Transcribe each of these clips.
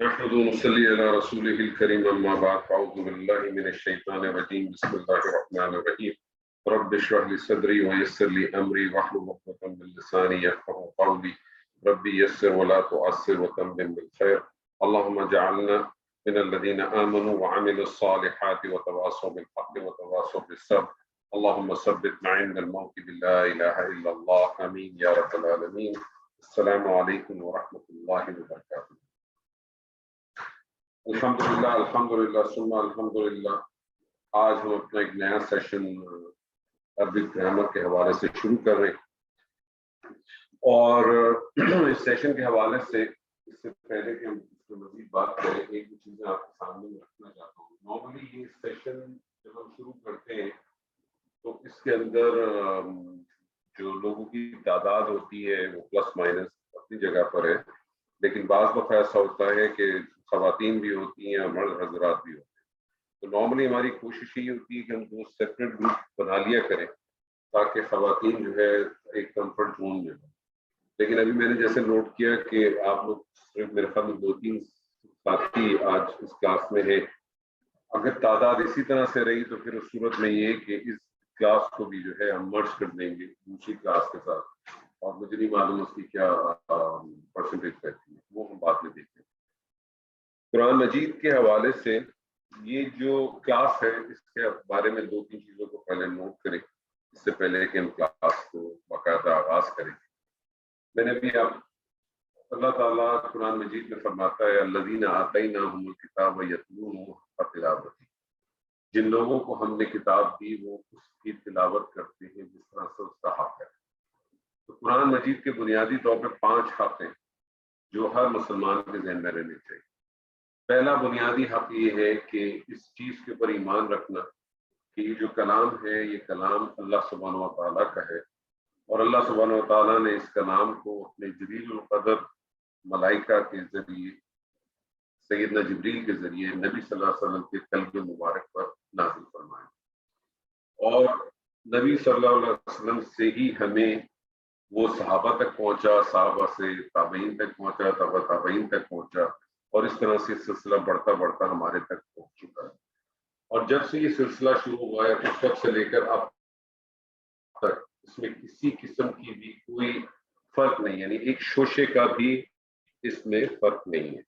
نحمد ونصلي على رسوله الكريم أما بعد فأعوذ بالله من الشيطان الرجيم بسم الله الرحمن الرحيم رب اشرح لي صدري ويسر لي أمري واحلل عقدة من لساني يفقهوا قولي ربي يسر ولا تعسر وتمم بالخير اللهم اجعلنا من الذين آمنوا وعملوا الصالحات وتواصوا بالحق وتواصوا بالصبر اللهم ثبتنا عند الموت بلا إله إلا الله آمين يا رب العالمين. السلام عليكم ورحمة الله وبركاته. الحمدللہ ثم الحمدللہ. آج ہم اپنا ایک نیا سیشن عربک گرامر کے حوالے سے شروع کر رہے ہیں، اور اس سیشن کے حوالے سے اس سے پہلے کہ ہم اس میں مزید بات کریں، ایک دو چیزیں آپ کے سامنے میں رکھنا چاہتا ہوں. نارملی یہ سیشن جب ہم شروع کرتے ہیں تو اس کے اندر جو لوگوں کی تعداد ہوتی ہے وہ پلس مائنس اپنی جگہ پر ہے، لیکن بعض وقت ایسا ہوتا ہے کہ خواتین بھی ہوتی ہیں اور مرد حضرات بھی ہوتے ہیں. تو نارملی ہماری کوشش یہ ہوتی ہے کہ ہم دو سیپریٹ گروپ بنا لیا کریں تاکہ خواتین جو ہے ایک کمفرٹ زون میں ہو. لیکن ابھی میں نے جیسے نوٹ کیا کہ آپ لوگ صرف میرے خیال میں 2-3 ساتھی آج اس کلاس میں ہے. اگر تعداد اسی طرح سے رہی تو پھر اس صورت میں یہ کہ اس کلاس کو بھی جو ہے ہم مرج کر دیں گے دوسری کلاس کے ساتھ، اور مجھے نہیں معلوم اس کی کیا پرسنٹیج رہتی ہے، وہ ہم بعد میں دیکھیں. قرآن مجید کے حوالے سے یہ جو کلاس ہے اس کے بارے میں 2-3 چیزوں کو پہلے نوٹ کریں اس سے پہلے کہ ہم کلاس کو باقاعدہ آغاز کریں. میں نے بھی اللہ تعالیٰ قرآن مجید میں فرماتا ہے الذین آتیناہم الکتاب یتلونہ حق تلاوتہ، جن لوگوں کو ہم نے کتاب دی وہ اس کی تلاوت کرتے ہیں جس طرح سے اس کا حق ہے. تو قرآن مجید کے بنیادی طور پہ 5 حق ہیں جو ہر مسلمان کے ذہن میں رہنے چاہیے. پہلا بنیادی حق یہ ہے کہ اس چیز کے اوپر ایمان رکھنا کہ یہ جو کلام ہے یہ کلام اللہ سبحانہ و تعالیٰ کا ہے، اور اللہ سبحانہ و تعالیٰ نے اس کلام کو اپنے جلیل القدر ملائکہ کے ذریعے سیدنا جبریل کے ذریعے نبی صلی اللہ علیہ وسلم کے قلب مبارک پر نازل فرمایا، اور نبی صلی اللہ علیہ وسلم سے ہی ہمیں وہ صحابہ تک پہنچا، صحابہ سے تابعین تک پہنچا، تابع تابعین تک پہنچا، اور اس طرح سے سلسلہ بڑھتا بڑھتا ہمارے تک پہنچ چکا ہے. اور جب سے یہ سلسلہ شروع ہوا ہے اس وقت سے لے کر اب تک اس میں کسی قسم کی بھی کوئی فرق نہیں، یعنی ایک شوشے کا بھی اس میں فرق نہیں ہے.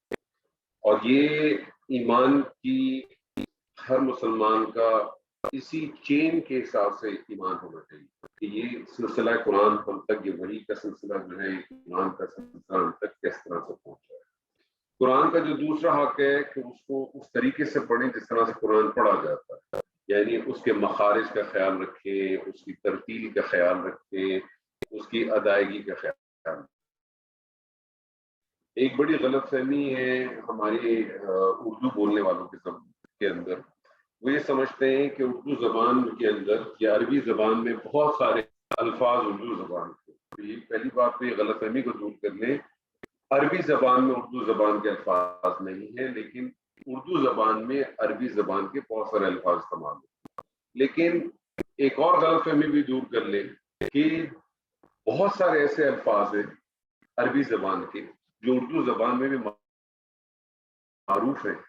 اور یہ ایمان کی ہر مسلمان کا اسی چین کے حساب سے ایمان ہونا چاہیے کہ یہ سلسلہ قرآن ہم تک، یہ وحی کا سلسلہ جو ہے ایمان کا سلسلہ ہم تک کس طرح سے پہنچا ہے. قرآن کا جو دوسرا حق ہے کہ اس کو اس طریقے سے پڑھیں جس طرح سے قرآن پڑھا جاتا ہے، یعنی اس کے مخارج کا خیال رکھیں، اس کی ترتیل کا خیال رکھیں، اس کی ادائیگی کا خیال رکھیں. ایک بڑی غلط فہمی ہے ہماری اردو بولنے والوں کے اندر، وہ یہ سمجھتے ہیں کہ اردو زبان کے اندر یا عربی زبان میں بہت سارے الفاظ اردو زبان کے. یہ پہلی بات تو یہ غلط فہمی کو دور کر لیں، عربی زبان میں اردو زبان کے الفاظ نہیں ہیں، لیکن اردو زبان میں عربی زبان کے بہت سارے الفاظ استعمال ہیں. لیکن ایک اور غلط فہمی بھی دور کر لیں کہ بہت سارے ایسے الفاظ ہیں عربی زبان کے جو اردو زبان میں بھی معروف ہیں،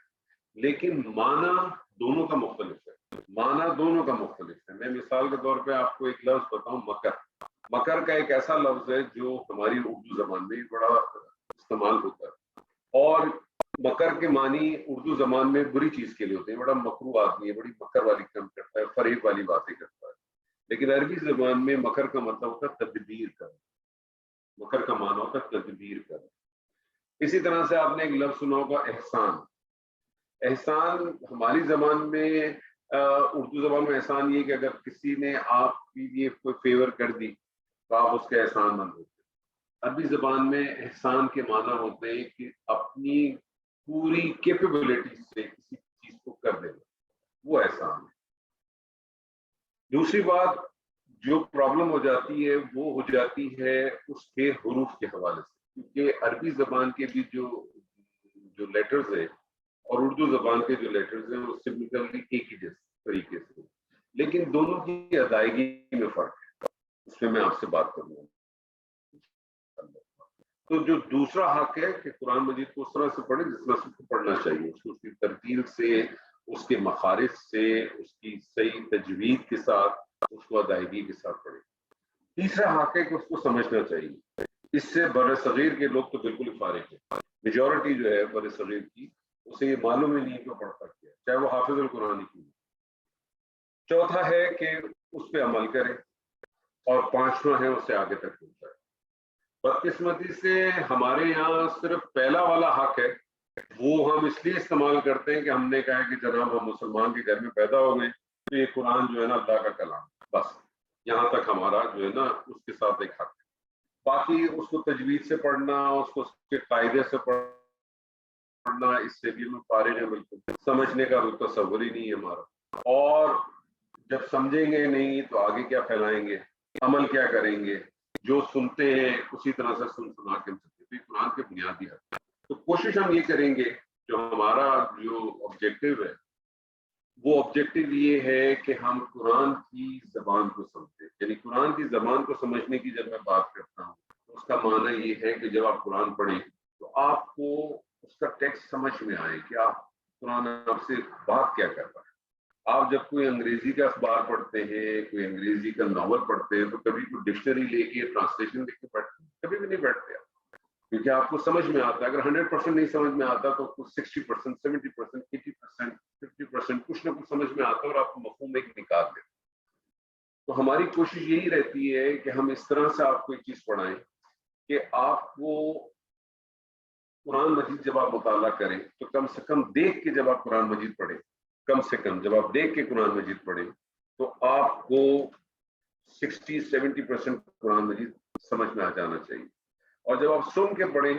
لیکن معنی دونوں کا مختلف ہے. معنی دونوں کا مختلف ہے. میں مثال کے طور پہ آپ کو ایک لفظ بتاؤں، مکر. مکر کا ایک ایسا لفظ ہے جو ہماری اردو زبان میں بڑا استعمال ہوتا ہے، اور مکر کے معنی اردو زبان میں بری چیز کے لیے ہوتے ہیں. بڑا مکرو آدمی ہے، بڑی مکر والی کام کرتا ہے، فریب والی باتیں کرتا ہے. لیکن عربی زبان میں مکر کا مطلب ہوتا ہے تدبیر کرنا. مکر کا معنی ہوتا ہے تدبیر کرنا. اسی طرح سے آپ نے ایک لفظ سنا ہوگا احسان. احسان ہماری زبان میں اردو زبان میں احسان یہ کہ اگر کسی نے آپ کے لیے کوئی فیور کر دی تو آپ اس کے احسان مند ہوتے. عربی زبان میں احسان کے معنی ہوتے ہیں کہ اپنی پوری کیپیبلٹی سے کسی چیز کو کر دینا، وہ احسان ہے. دوسری بات جو پرابلم ہو جاتی ہے وہ ہو جاتی ہے اس کے حروف کے حوالے سے، کیونکہ عربی زبان کے بھی جو لیٹرز ہیں اور اردو زبان کے جو لیٹرز ہیں وہ سمپلی ایک ہی جیسے طریقے سے، لیکن دونوں کی ادائیگی میں فرق ہے. اس پہ میں آپ سے بات کروں گا. تو جو دوسرا حق ہے کہ قرآن مجید کو اس طرح سے پڑھیں جس طرح سے اس کو پڑھنا چاہیے، اس کو اس کی ترتیل سے، اس کے مخارج سے، اس کی صحیح تجوید کے ساتھ، اس کو ادائیگی کے ساتھ پڑھیں۔ تیسرا حق ہے کہ اس کو سمجھنا چاہیے۔ اس سے بر صغیر کے لوگ تو بالکل ہی فارغ ہیں، میجورٹی جو ہے بر صغیر کی، اسے یہ معلوم ہی نہیں کہ وہ پڑھتا کیا ہے، چاہے وہ حافظ القرآن کی ہو۔ چوتھا ہے کہ اس پہ عمل کرے، اور پانچواں ہے اسے آگے تک پہنچائے۔ بدقسمتی سے ہمارے یہاں صرف پہلا والا حق ہے، وہ ہم اس لیے استعمال کرتے ہیں کہ ہم نے کہا کہ جناب ہم مسلمان کے گھر میں پیدا ہو گئے تو یہ قرآن جو ہے نا اللہ کا کلام، بس یہاں تک ہمارا جو ہے نا اس کے ساتھ ایک حق ہے۔ باقی اس کو تجوید سے پڑھنا، اس کو اس کے قاعدے سے پڑھنا، اس سے بھی ہم فارغ ہیں، بالکل سمجھنے کا تصور ہی نہیں ہے ہمارا۔ اور جب سمجھیں گے نہیں تو آگے کیا پھیلائیں گے، عمل کیا کریں گے؟ جو سنتے ہیں اسی طرح سے سنا کے چلتے، قرآن کے بنیادی حق۔ تو کوشش ہم یہ کریں گے، جو ہمارا جو آبجیکٹو ہے وہ آبجیکٹو یہ ہے کہ ہم قرآن کی زبان کو سمجھیں، یعنی قرآن کی زبان کو سمجھنے کی جب میں بات کرتا ہوں تو اس کا معنی یہ ہے کہ جب آپ قرآن پڑھیں تو آپ کو اس کا ٹیکسٹ سمجھ میں آئے کہ آپ قرآن آپ سے بات کیا کر رہا ہے۔ آپ جب کوئی انگریزی کا اخبار پڑھتے ہیں، کوئی انگریزی کا ناول پڑھتے ہیں، تو کبھی کوئی ڈکشنری لے کے ٹرانسلیشن لکھ کے پڑھتے ہیں؟ کبھی بھی نہیں پڑھتے آپ، کیونکہ آپ کو سمجھ میں آتا ہے۔ اگر 100% نہیں سمجھ میں آتا تو 60%، 70%، 80%، 50% کچھ نہ کچھ سمجھ میں آتا ہے اور آپ کو مفہوم ایک نکال دیتے۔ تو ہماری کوشش یہی رہتی ہے کہ ہم اس طرح سے آپ کو ایک چیز پڑھائیں کہ آپ کو قرآن مجید جب آپ مطالعہ کریں تو کم سے کم دیکھ کے جب آپ قرآن مجید پڑھیں، کم سے کم جب آپ دیکھ کے قرآن مجید پڑھیں تو آپ کو 60-70% قرآن مجید سمجھ میں آ جانا چاہیے۔ اور جب آپ سن کے پڑھیں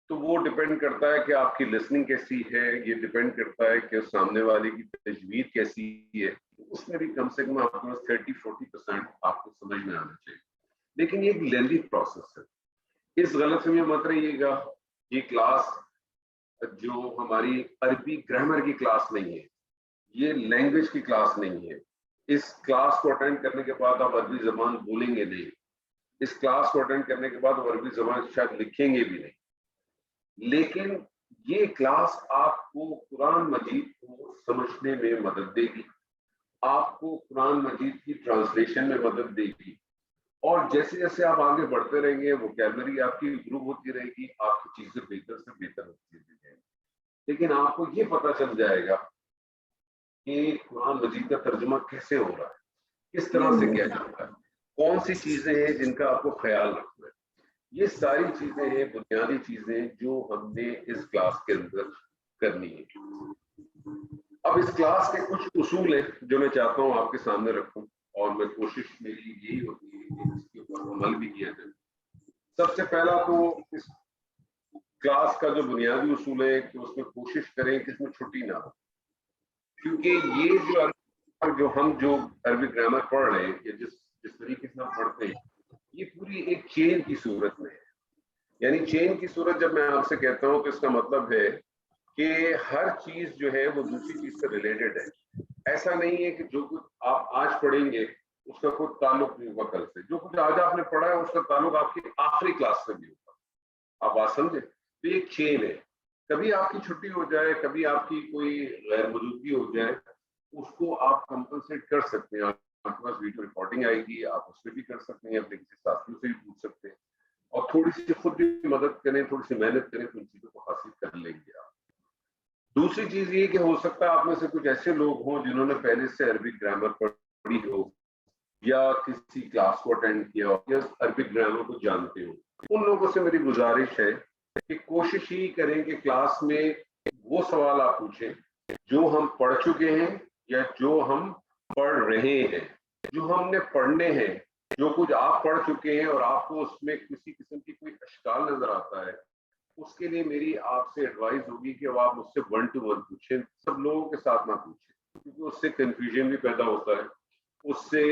تو وہ ڈپینڈ کرتا ہے کہ آپ کی لسننگ کیسی ہے، یہ ڈپینڈ کرتا ہے کہ سامنے والے کی تجوید کیسی ہے، اس میں بھی کم سے کم آپ کو 30-40% آپ کو سمجھ میں آنا چاہیے۔ لیکن یہ ایک لیندی پروسیس ہے، اس غلط فہمی مت رہیے گا۔ یہ کلاس جو ہماری عربی گرامر کی کلاس نہیں ہے، یہ لینگویج کی کلاس نہیں ہے۔ اس کلاس کو اٹینڈ کرنے کے بعد آپ عربی زبان بولیں گے نہیں، اس کلاس کو اٹینڈ کرنے کے بعد عربی زبان شاید لکھیں گے بھی نہیں، لیکن یہ کلاس آپ کو قرآن مجید کو سمجھنے میں مدد دے گی، آپ کو قرآن مجید کی ٹرانسلیشن میں مدد دے گی، اور جیسے جیسے آپ آگے بڑھتے رہیں گے ووکیبلری آپ کی امپروو ہوتی رہے گی، آپ کی چیزیں بہتر سے بہتر ہوتی جائیں گی۔ لیکن آپ کو یہ پتہ چل جائے گا کہ قرآن مجید کا ترجمہ کیسے ہو رہا ہے، کس طرح سے کیا جاتا ہے، کون سی چیزیں ہیں جن کا آپ کو خیال رکھنا ہے۔ یہ ساری چیزیں ہیں، بنیادی چیزیں جو ہم نے اس کلاس کے اندر کرنی ہے۔ اب اس کلاس کے کچھ اصول ہیں جو میں چاہتا ہوں آپ کے سامنے رکھوں، اور میں کوشش میری یہی ہوتی ہے کہ اس کے اوپر عمل بھی کیا جائے۔ سب سے پہلا تو اس کلاس کا جو بنیادی اصول ہے کہ اس میں کوشش کریں کہ اس میں چھٹی نہ ہو، کیونکہ یہ جو ہم عربی گرامر پڑھ رہے ہیں یا جس طریقے سے ہم پڑھتے ہیں، یہ پوری ایک چین کی صورت میں ہے۔ یعنی چین کی صورت جب میں آپ سے کہتا ہوں تو اس کا مطلب ہے کہ ہر چیز جو ہے وہ دوسری چیز سے ریلیٹڈ ہے۔ ایسا نہیں ہے کہ جو کچھ آپ آج پڑھیں گے اس کا کوئی تعلق نہیں ہوگا کل سے، جو کچھ آج آپ نے پڑھا ہے اس کا تعلق آپ کی آخری کلاس سے بھی ہوگا۔ آپ بات سمجھے؟ تو یہ چین ہے، کبھی آپ کی چھٹی ہو جائے، کبھی آپ کی کوئی غیر موجودگی ہو جائے، اس کو آپ کمپنسیٹ کر سکتے ہیں۔ آپ کے پاس ویڈیو ریکارڈنگ آئے گی، آپ اس میں بھی کر سکتے ہیں، اپنے کسی ساتھیوں سے بھی پوچھ سکتے ہیں، اور تھوڑی سی خود بھی مدد کریں، تھوڑی سی محنت کریں تو ان چیزوں کو حاصل کر لیں گے آپ۔ دوسری چیز یہ کہ ہو سکتا ہے آپ میں سے کچھ ایسے لوگ ہوں جنہوں نے پہلے سے عربی گرامر پڑھی ہو یا کسی کلاس کو اٹینڈ کیا ہو یا عربی گرامر کو جانتے ہو۔ ان لوگوں سے میری گزارش ہے کہ کوشش ہی کریں کہ کلاس میں وہ سوال آپ پوچھیں جو ہم پڑھ چکے ہیں یا جو ہم پڑھ رہے ہیں، جو ہم نے پڑھنے ہیں، جو کچھ آپ پڑھ چکے ہیں اور آپ کو اس میں کسی قسم کی کوئی اشکال نظر آتا ہے، اس کے لیے میری آپ سے ایڈوائز ہوگی کہ آپ مجھ سے 1 to 1 پوچھیں، سب لوگوں کے ساتھ نہ پوچھیں، کیونکہ اس سے کنفیوژن بھی پیدا ہوتا ہے، اس سے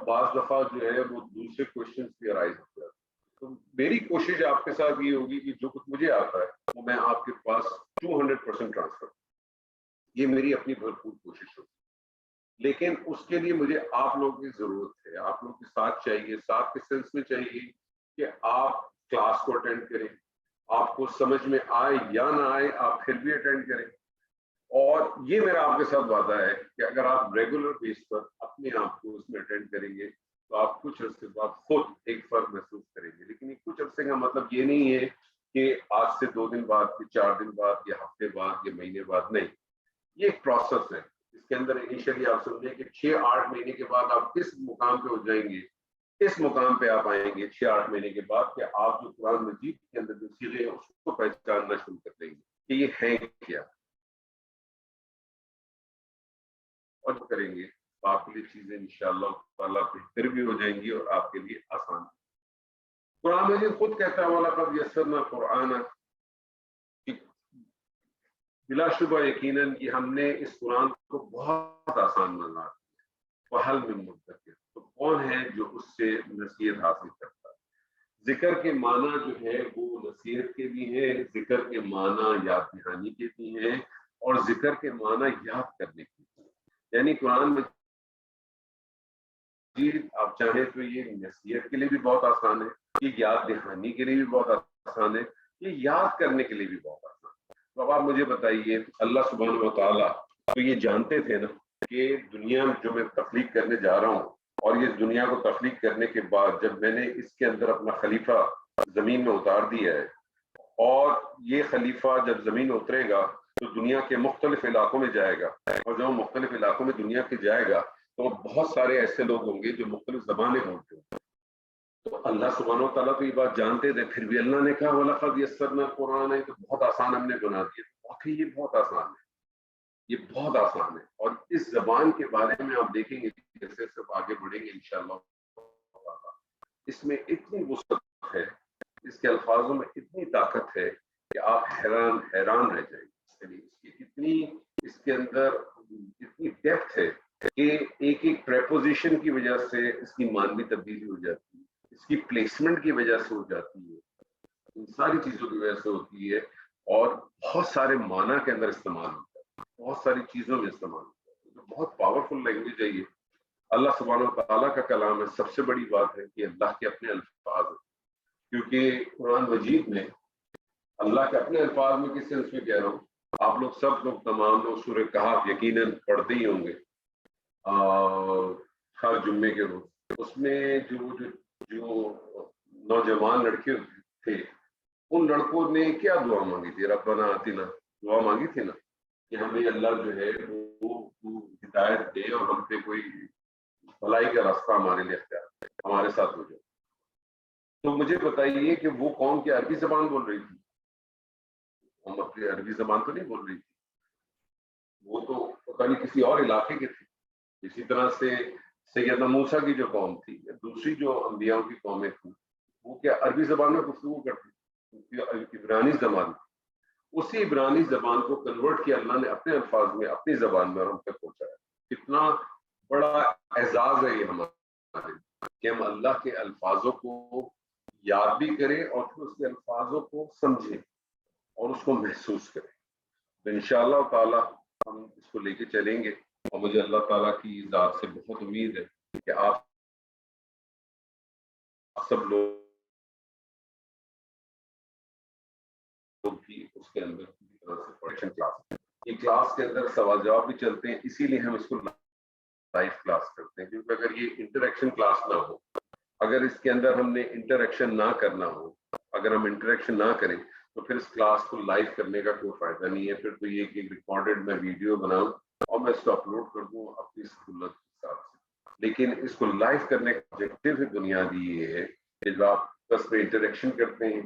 بعض دفعہ جو ہے وہ دوسرے کوشچنز بھی ارائز ہوتے ہیں۔ تو میری کوشش آپ کے ساتھ یہ ہوگی کہ جو کچھ مجھے آتا ہے وہ میں آپ کے پاس 200% ٹرانسفر، یہ میری اپنی بھرپور کوشش ہوگی۔ لیکن اس کے لیے مجھے آپ لوگوں کی ضرورت ہے، آپ لوگوں کے ساتھ چاہیے، ساتھ کے سینس میں چاہیے کہ آپ کلاس کو اٹینڈ کریں، آپ کو سمجھ میں آئے یا نہ آئے آپ پھر بھی اٹینڈ کریں. اور یہ میرا آپ کے ساتھ وعدہ ہے کہ اگر آپ ریگولر بیس پر اپنے آپ کو اس میں اٹینڈ کریں گے تو آپ کچھ عرصے بعد خود ایک فرق محسوس کریں گے. لیکن یہ کچھ عرصے کا مطلب یہ نہیں ہے کہ آج سے 2 دن بعد کہ 4 دن بعد یا ہفتے بعد یا مہینے بعد، نہیں. یہ ایک پروسیس ہے. اس کے اندر انیشلی آپ سمجھیں کہ 6-8 مہینے کے بعد آپ کس مقام پہ ہو جائیں گے، اس مقام پہ آپ آئیں گے 6-8 مہینے کے بعد کہ آپ جو قرآن مجید کے اندر جو صیغے ہیں اس کو پہچاننا شروع کر دیں گے کہ یہ ہے کیا، اور کریں گے تو آپ کے لیے چیزیں انشاءاللہ تعالیٰ بہتر بھی ہو جائیں گی اور آپ کے لیے آسان. قرآن مجید خود کہتا ہے وَلَقَدْ يَسَّرْنَا الْقُرْآنَ، بلا شبہ یقیناً کہ ہم نے اس قرآن کو بہت آسان بنا دیا. وَهَلْ مِن مُدَّكِرٍ، تو کون ہے جو اس سے نصیحت حاصل کرتا ہے. ذکر کے معنی جو ہے وہ نصیحت کے بھی ہیں، ذکر کے معنی یاد دہانی کے بھی ہیں، اور ذکر کے معنی یاد کرنے کے بھی ہیں. یعنی قرآن مجید آپ چاہیں تو یہ نصیحت کے لیے بھی بہت آسان ہے، یہ یاد دہانی کے لیے بھی بہت آسان ہے، یہ یاد کرنے کے لیے بھی بہت آسان ہے. تو اب آپ مجھے بتائیے، اللہ سبحانہ و تعالیٰ تو یہ جانتے تھے نا کہ دنیا جو میں تخلیق کرنے جا رہا ہوں، اور یہ دنیا کو تخلیق کرنے کے بعد جب میں نے اس کے اندر اپنا خلیفہ زمین میں اتار دیا ہے، اور یہ خلیفہ جب زمین میں اترے گا تو دنیا کے مختلف علاقوں میں جائے گا، اور جب وہ مختلف علاقوں میں دنیا کے جائے گا تو بہت سارے ایسے لوگ ہوں گے جو مختلف زبانیں بولتے ہیں. تو اللہ سبحانہ و تعالیٰ تو یہ بات جانتے تھے، پھر بھی اللہ نے کہا وَلَقَدْ يَسَّرْنَا الْقُرْآنَ، ہے تو بہت آسان ہم نے بنا دیا. واقعی یہ بہت آسان ہے، یہ بہت آسان ہے. اور اس زبان کے بارے میں آپ دیکھیں گے جیسے سب آگے بڑھیں گے انشاءاللہ، اس میں اتنی وسعت ہے، اس کے الفاظوں میں اتنی طاقت ہے کہ آپ حیران رہ جائیں گے. اس کے اندر اتنی ڈیپتھ ہے کہ ایک ایک پریپوزیشن کی وجہ سے اس کی معنوی تبدیلی ہو جاتی ہے، اس کی پلیسمنٹ کی وجہ سے ہو جاتی ہے، ان ساری چیزوں کی وجہ سے ہوتی ہے، اور بہت سارے معنی کے اندر استعمال ہوتا ہے، بہت ساری چیزوں میں استعمال ہوتا ہے. تو بہت پاورفل لینگویج ہے یہ. اللہ سبحانہ و تعالیٰ کا کلام ہے. سب سے بڑی بات ہے کہ اللہ کے اپنے الفاظ ہیں، کیونکہ قرآن مجید میں اللہ کے اپنے الفاظ میں کس سینس میں کہہ رہا ہوں، آپ لوگ سب لوگ تمام لوگ سورہ کہف یقیناً پڑھتے ہی ہوں گے ہر جمعے کے روز. اس میں جو نوجوان لڑکے تھے، ان لڑکوں نے کیا دعا مانگی تھی؟ ربنا آتنا، دعا مانگی تھی نا کہ ہمیں اللہ جو ہے وہ ہدایت دے اور ہم پہ کوئی بھلائی کا راستہ ہمارے لیے اختیار کرے، ہمارے ساتھ ہو جائے. تو مجھے بتائیے کہ وہ قوم کی عربی زبان بول رہی تھی؟ ہم اپنی عربی زبان تو نہیں بول رہی تھی، وہ تو پتہ نہیں کسی اور علاقے کے تھے. اسی طرح سے سیدنا موسیٰ کی جو قوم تھی، دوسری جو انبیاء کی قومیں تھیں، وہ کیا عربی زبان میں گفتگو کرتی تھی؟ عبرانی زبان. اسی عبرانی زبان کو کنورٹ کیا اللہ نے اپنے الفاظ میں، اپنی زبان میں ہم تک پہنچایا. کتنا بڑا اعزاز ہے یہ ہمارے کہ ہم اللہ کے الفاظوں کو یاد بھی کریں اور پھر اس کے الفاظوں کو سمجھیں اور اس کو محسوس کریں. تو انشاءاللہ تعالی ہم اس کو لے کے چلیں گے، اور مجھے اللہ تعالیٰ کی ذات سے بہت امید ہے کہ آپ سب لوگ بھی اس کے اندر پوری طرح سے پڑھیں. یہ کلاس کے اندر سوال جواب بھی چلتے ہیں، اسی لیے ہم اس کو لائیو کلاس کرتے ہیں، کیونکہ اگر یہ انٹریکشن کلاس نہ ہو، اگر اس کے اندر ہم نے انٹریکشن نہ کرنا ہو، اگر ہم انٹریکشن نہ کریں تو پھر اس کلاس کو لائیو کرنے کا کوئی فائدہ نہیں ہے. پھر تو یہ کہ ریکارڈڈ میں ویڈیو بناؤں اور میں اس کو اپلوڈ کر دوں اپنی سہولت کے حساب سے. لیکن اس کو لائیو کرنے کا آبجیکٹو ہی بنیادی یہ ہے کہ جب آپ بس میں انٹریکشن کرتے ہیں،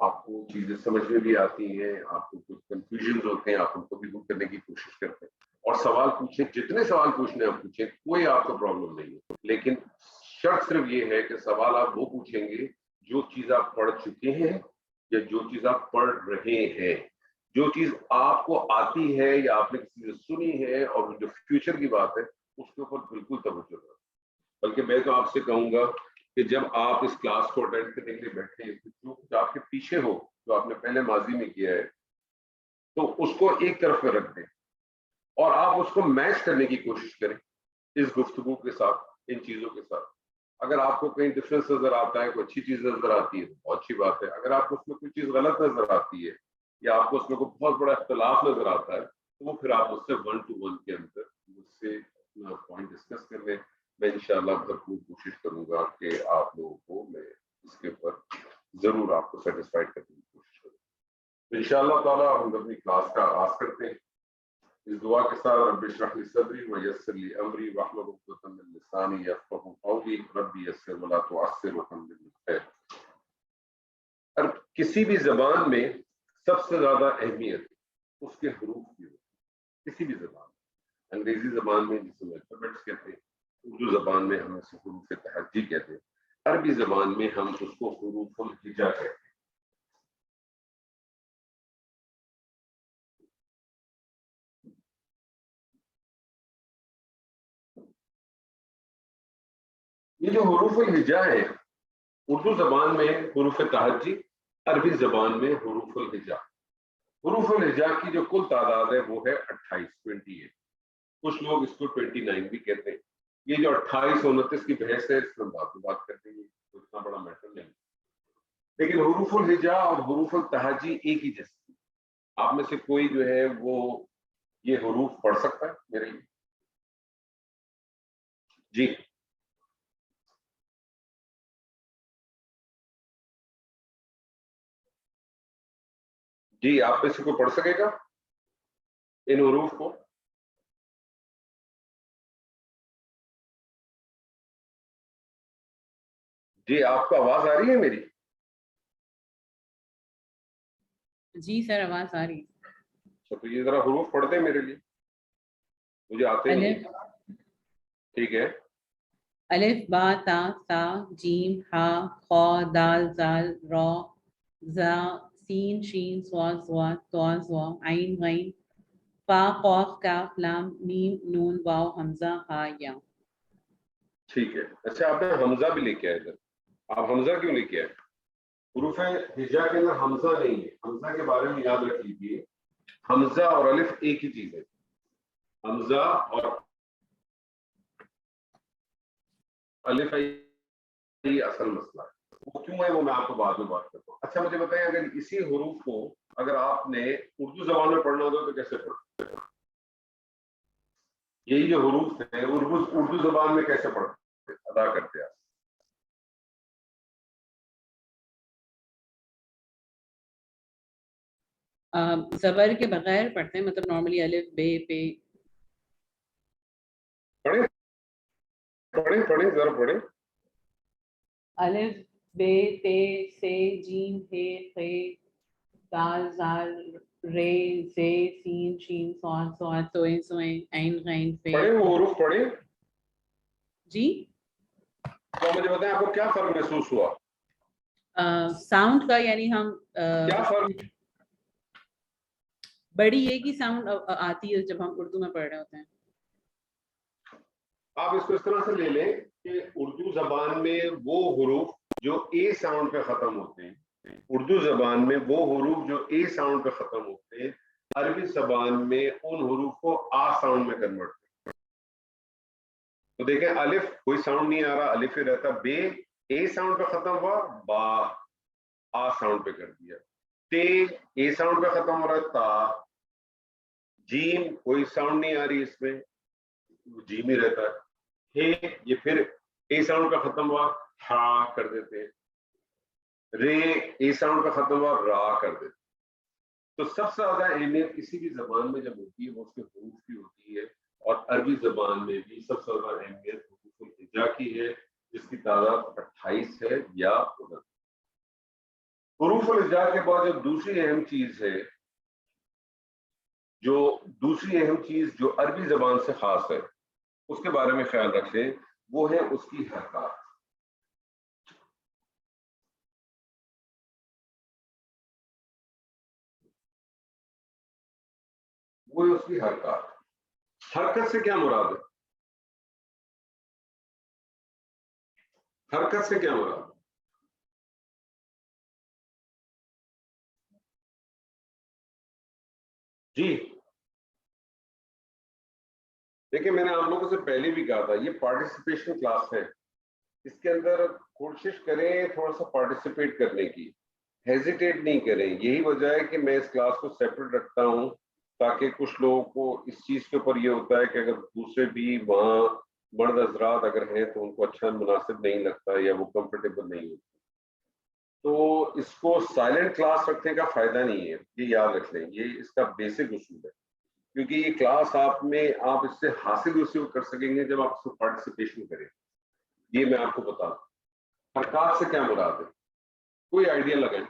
آپ کو چیزیں سمجھ میں بھی آتی ہیں، آپ کو کچھ کنفیوژنز ہوتے ہیں، آپ ان کو بھی دور کرنے کی کوشش کرتے ہیں، اور سوال پوچھیں، جتنے سوال پوچھنے آپ پوچھیں، کوئی آپ کو پرابلم نہیں ہے. لیکن شرط صرف یہ ہے کہ سوال آپ وہ پوچھیں گے جو چیز آپ پڑھ چکے ہیں یا جو چیز آپ پڑھ رہے ہیں. جو چیز آپ کو آتی ہے یا آپ نے کسی سے سنی ہے اور جو فیوچر کی بات ہے اس کے اوپر بالکل توجہ کریں. بلکہ میں تو آپ سے کہوں گا کہ جب آپ اس کلاس کو اٹینڈ کرنے کے لیے بیٹھے ہیں تو جو کچھ آپ کے پیچھے ہو، جو آپ نے پہلے ماضی میں کیا ہے، تو اس کو ایک طرف پہ رکھ دیں اور آپ اس کو میچ کرنے کی کوشش کریں اس گفتگو کے ساتھ، ان چیزوں کے ساتھ. اگر آپ کو کہیں ڈفرینس نظر آتا ہے، کوئی اچھی چیز نظر آتی ہے تو بہت اچھی بات ہے. اگر آپ کو اس میں کوئی چیز غلط نظر آتی ہے یا آپ کو اس میں کوئی بہت بڑا اختلاف نظر آتا ہے تو وہ پھر آپ اس سے 1 to 1 کے اندر مجھ سے اپنا پوائنٹ ڈسکس کر لیں. میں انشاءاللہ بھرپور کوشش کروں گا کہ آپ لوگوں کو میں اس کے اوپر ضرور آپ کو سیٹسفائڈ کرنے کی کوشش کروں. انشاءاللہ تعالیٰ ہم اپنی کلاس کا آغاز کرتے ہیں اس دعا کے ساتھ. رب اشرح لی صدری ویسر لی امری واحلل عقدۃ من لسانی یفقهوا قولی رب یسر ولا تعسر وتمم بالخیر. اور کسی بھی زبان میں سب سے زیادہ اہمیت اس کے حروف کی ہوتی ہے. کسی بھی زبان میں، انگریزی زبان میں جسے الفابیٹس کہتے ہیں، اردو زبان میں ہم اسے حروف تہجی کہتے ہیں، عربی زبان میں ہم اس کو حروف الہجا کہتے ہیں. یہ جو حروف الہجا ہے اردو زبان میں حروف تہجی، عربی زبان میں حروف الہجا. حروف الہجا کی جو کل تعداد ہے وہ ہے 28. کچھ لوگ اس کو 29 بھی کہتے ہیں. یہ جو 28 29 کی بحث ہے اس میں بات کرتے ہیں، تو اتنا بڑا میٹر نہیں. لیکن حروف الہجا اور حروف التہجی ایک ہی جیسے. آپ میں سے کوئی جو ہے وہ یہ حروف پڑھ سکتا ہے میرے لیے؟ جی جی، آپ میں سے کوئی پڑھ سکے گا ان حروف کو؟ جی آپ کو آواز آ رہی ہے میری؟ جی سر آواز آ رہی ہے. تو یہ ذرا حروف پڑھ دیں میرے لیے، مجھے آتے نہیں ہیں. ٹھیک ہے. الف با تا سا جیم ہا خا دال زال را زا سین شین صاد ضاد طا ظا عین غین فا قاف کاف لام میم نون واو حمزہ ہا یا. ٹھیک ہے. اچھا آپ نے حمزہ بھی لے کے آئے ادھر. آپ حمزہ کیوں لے کے آئے؟ حروف ہجا کے اندر حمزہ نہیں ہے. حمزہ کے بارے میں یاد رکھ لیجیے، حمزہ اور الف ایک ہی چیز ہے. حمزہ اور الف یہ اصل مسئلہ ہے. وہ کیوں ہے وہ میں آپ کو بعد میں بات کرتا ہوں. اچھا مجھے بتائیں، اگر اسی حروف کو اگر آپ نے اردو زبان میں پڑھنا ہوتا تو کیسے پڑھتے؟ یہی جو حروف ہیں اردو زبان میں کیسے پڑھتے ادا کرتے آپ؟ زبر کے بغیر پڑھتے ہیں، مطلب نارملی الف بے پے. پڑھیں پڑھیں ذرا پڑھیں. الف بے تے سے جیم ہے خے دال زال رے زے سین شین صاد ضاد طوے ظوئے عین غین فے. پڑھیں وہ حروف پڑھیں. جی تو مجھے بتائیں آپ کو کیا فرق محسوس ہوا؟ ساؤنڈ کا، یعنی ہم کیا فرق؟ بڑی ایک ہی ساؤنڈ آتی ہے جب ہم اردو میں پڑھ رہے ہوتے ہیں. آپ اس کو اس طرح سے لے لیں کہ اردو زبان میں وہ حروف جو اے ساؤنڈ پہ ختم ہوتے ہیں، اردو زبان میں وہ حروف جو اے ساؤنڈ پہ ختم ہوتے ہیں، عربی زبان میں ان حروف کو آ ساؤنڈ میں کنورٹ کرتے ہیں. تو دیکھیں الف کوئی ساؤنڈ نہیں آ رہا، الف ہی رہتا. بے اے ساؤنڈ پہ ختم ہوا، با آ ساؤنڈ پہ کر دیا. تے اے ساؤنڈ پہ ختم ہو رہا ہے، تا. جیم کوئی ساؤنڈ نہیں آ رہی اس میں، جیم ہی رہتا ہے. یہ پھر اے ساؤنڈ پہ ختم ہوا، ہا کر دیتے ہیں. رے اے ساؤنڈ پہ ختم ہوا، را کر دیتے ہیں. تو سب سے زیادہ اہمیت کسی بھی زبان میں جب ہوتی ہے وہ اس کے حروف کی ہوتی ہے، اور عربی زبان میں بھی سب سے زیادہ اہمیت حروف الہجا کی ہے، جس کی تعداد 28 ہے یا 29. حروف الہجا کے بعد جو دوسری اہم چیز ہے، جو عربی زبان سے خاص ہے، اس کے بارے میں خیال رکھیں، وہ ہے اس کی حرکات. وہ ہے اس کی حرکات. حرکت سے کیا مراد ہے؟ حرکت سے کیا مراد ہے؟ جی دیکھیں میں نے آپ لوگوں سے پہلے بھی کہا تھا، یہ پارٹیسپیشن کلاس ہے. اس کے اندر کوشش کریں تھوڑا سا پارٹیسپیٹ کرنے کی, ہیزیٹیٹ نہیں کریں. یہی وجہ ہے کہ میں اس کلاس کو سیپریٹ رکھتا ہوں تاکہ کچھ لوگوں کو اس چیز کے اوپر یہ ہوتا ہے کہ اگر دوسرے بھی وہاں مرد حضرات اگر ہیں تو ان کو اچھا مناسب نہیں لگتا یا وہ کمفرٹیبل نہیں ہوتے. تو اس کو سائلنٹ کلاس رکھنے کا فائدہ نہیں ہے, یہ یاد رکھ لیں, یہ اس کا بیسک اصول ہے. کیونکہ یہ کلاس آپ اس سے حاصل اسی کر سکیں گے جب آپ اس کو پارٹیسپیشن کریں. یہ میں آپ کو بتا دوں. حرکات سے کیا مراد ہے, کوئی آئیڈیا لگائیں.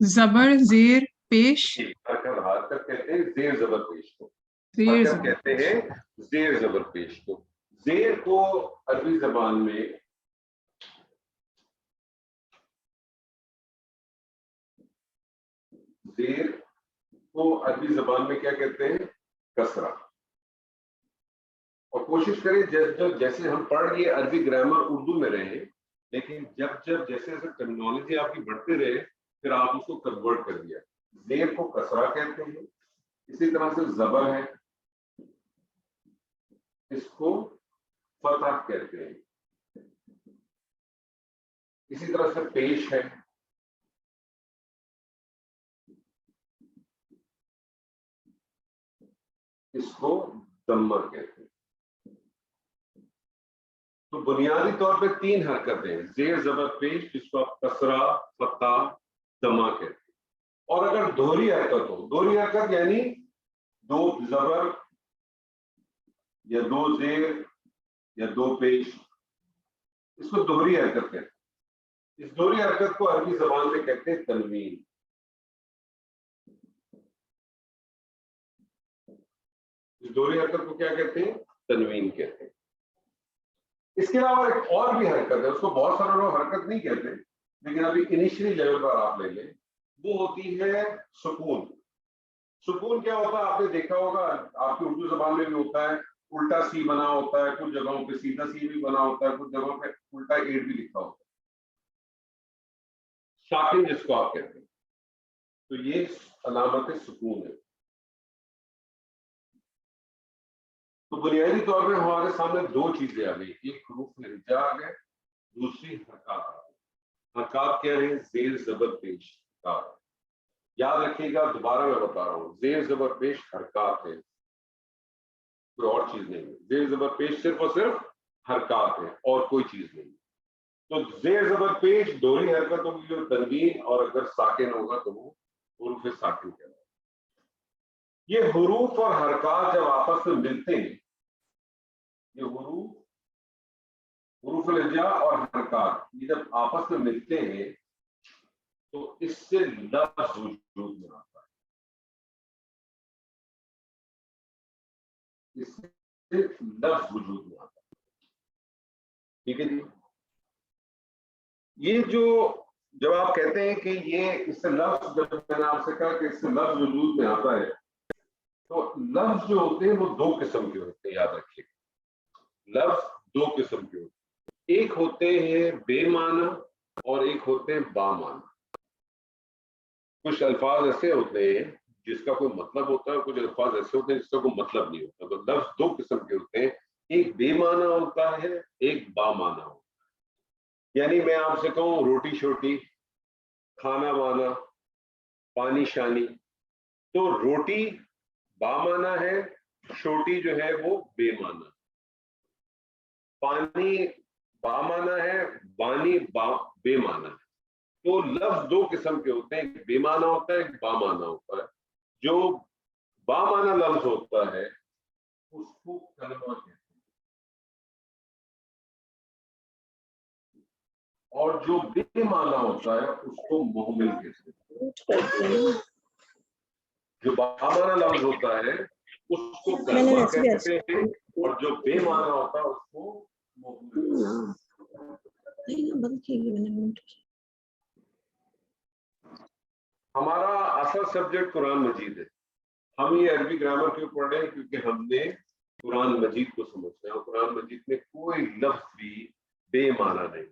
زبر زیر پیش. حرکت کہتے ہیں زیر زبر پیش کو, زیر حرکت زبر کہتے ہیں زیر زبر پیش کو. زیر کو عربی زبان میں زیر کو عربی زبان میں کیا کہتے ہیں, کسرہ. اور کوشش کریں جیسے ہم پڑھ لیے عربی گرامر اردو میں رہے, لیکن جب جیسے جیسے ٹرمینالوجی آپ کی بڑھتے رہے پھر آپ اس کو کنورٹ کر دیا. زیر کو کسرہ کہتے ہیں, اسی طرح سے زبر ہے اس کو فتح کہتے ہیں, اسی طرح سے پیش ہے اس کو دمہ کہتے ہیں. تو بنیادی طور پہ 3 حرکتیں ہیں, زیر زبر پیش جس کو آپ کسرہ فتح دمہ کہتے ہیں. اور اگر دوہری حرکت ہو, دوہری حرکت یعنی 2 زبر یا 2 زیر یا 2 پیش, اس کو دوہری حرکت کہتے ہیں. اس دوہری حرکت کو عربی زبان میں کہتے ہیں تنوین. اس دوہری حرکت کو کیا کہتے ہیں, تنوین کہتے ہیں. اس کے علاوہ ایک اور بھی حرکت ہے, اس کو بہت سارے لوگ حرکت نہیں کہتے, لیکن ابھی انیشلی لیول پر آپ لے لیں, وہ ہوتی ہے سکون. سکون کیا ہوتا ہے, آپ نے دیکھا ہوگا آپ کی اردو زبان میں بھی ہوتا ہے, الٹا سی بنا ہوتا ہے, کچھ جگہوں پہ سیدھا سی بھی بنا ہوتا ہے, کچھ جگہوں پہ الٹا 8 بھی لکھا ہوتا ہے, ساکن جس کو آپ کہتے ہیں. تو یہ علامت سکون ہے. تو بنیادی طور پہ ہمارے سامنے 2 چیزیں آ گئی, ایک حروف ہجا آ گئے, دوسری حرکات آ گئی. حرکات کیا ہے, زیر زبر پیش حرکات. یاد رکھیے گا, دوبارہ میں بتا رہا ہوں, زیر زبر پیش حرکات ہے, کوئی اور چیز نہیں ہے. زیر زبر پیش صرف اور صرف حرکات ہے اور کوئی چیز نہیں. تو زیر زبر پیش دوہری حرکت ہوگی جو تنوین, اور اگر ساکن ہوگا تو وہ حروف ساکن کہلاتا ہے. یہ حروف اور حرکات جب آپس میں ملتے ہیں, یہ حروف الہجا اور حرکات یہ جب آپس میں ملتے ہیں تو اس سے لفظ وجود میں آتا ہے. اس سے لفظ وجود میں آتا ہے. ٹھیک ہے جی. یہ جب آپ کہتے ہیں کہ یہ اس سے لفظ, جب میں نے آپ سے کہا کہ اس سے لفظ وجود میں آتا ہے, تو لفظ جو ہوتے ہیں وہ 2 قسم کے ہوتے ہیں. یاد رکھیے, لفظ 2 قسم کے ہوتے ہیں. ایک ہوتے ہیں بے معنی اور ایک ہوتے ہیں با معنی. کچھ الفاظ ایسے ہوتے ہیں جس کا کوئی مطلب ہوتا ہے, کچھ الفاظ ایسے ہوتے ہیں جس کا کوئی مطلب نہیں ہوتا. تو لفظ 2 قسم کے ہوتے ہیں, ایک بے معنی ہوتا ہے, ایک با معنی ہوتا ہے. یعنی میں آپ سے کہوں روٹی شوٹی, کھانا وانا, پانی شانی, تو روٹی با معنی ہے, شوٹی جو ہے وہ بے معنی. پانی با معنی ہے, بانی بے معنی ہے. تو لفظ 2 قسم کے ہوتے ہیں, ایک بے معنی ہوتا ہے, ایک با معنی ہوتا ہے. جو با معنی لفظ ہوتا ہے اس کو کلمہ کہتے ہیں, اور جو بے معنی ہوتا ہے اس کو محمل کہتے ہیں. جو با معنی لفظ ہوتا ہے اس کو کلمہ کہتے ہیں, اور جو بے معنی ہوتا ہے اس کو محمل. ہمارا اصل سبجیکٹ قرآن مجید ہے. ہم یہ عربی گرامر کیوں پڑھ رہے ہیں, کیونکہ ہم نے قرآن مجید کو سمجھنا ہے, اور قرآن مجید میں کوئی لفظ بھی بے معنی نہیں.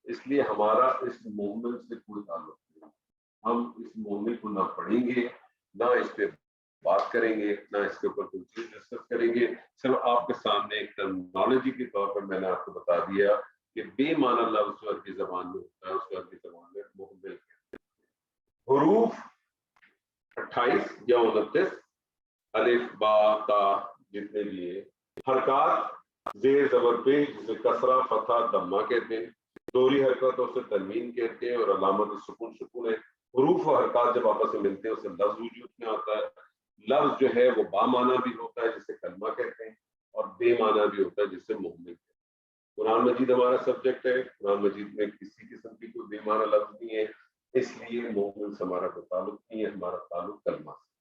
اس لیے ہمارا اس محمل سے کوئی تعلق نہیں. ہم اس محمل کو نہ پڑھیں گے, نہ اس پہ بات کریں گے نہ اس کے اوپر کوئی چیز ڈسکس کریں گے. صرف آپ کے سامنے ایک ٹرمنالوجی کے طور پر میں نے آپ کو بتا دیا کہ بے معنی لفظ جو عربی زبان میں ہوتا ہے اس کو عربی زبان میں مہمل کہتے ہیں. حروف 28 یا 29 الف با تا جتنے بھی ہیں, حرکات زیر زبر پیش جسے کسرہ فتحہ ضمہ کہتے ہیں, دوہری حرکتوں سے تنوین کہتے ہیں, اور علامت سکون سکون ہے. حروف و حرکات جب آپس میں ملتے ہیں اسے لفظ وجود میں آتا ہے. لفظ جو ہے وہ با معنی بھی ہوتا ہے جسے کلمہ کہتے ہیں, اور بے معنی بھی ہوتا ہے جسے مہمل کہتے ہیں. قرآن مجید ہمارا سبجیکٹ ہے, قرآن مجید میں کسی قسم کی کوئی بے معنی لفظ نہیں ہے, اس لیے مہمل سے ہمارا کوئی تعلق نہیں ہے, ہمارا تعلق کلمہ سے.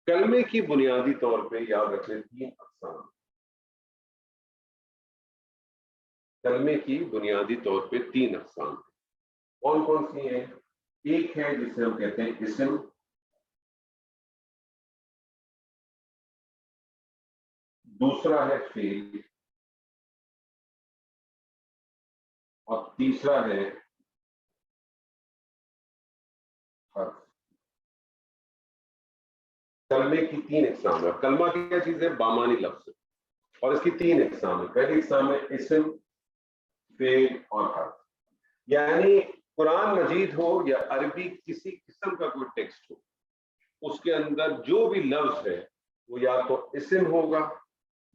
کلمے کی بنیادی طور پہ یاد رکھیں 3 اقسام. کلمے کی بنیادی طور پہ 3 اقسام ہیں. کون کون سی ہیں؟ ایک ہے جسے ہم کہتے ہیں اسم, دوسرا ہے فعل, اور تیسرا ہے حرف. کلمے کی 3 اقسام ہے. کلمہ کیا چیز ہے؟ بامانی لفظ ہے, اور اس کی 3 اقسام ہے. پہلی اقسام ہے اسم, فعل اور حرف. یعنی قرآن مجید ہو یا عربی کسی قسم کا کوئی ٹیکسٹ ہو, اس کے اندر جو بھی لفظ ہے وہ یا تو اسم ہوگا,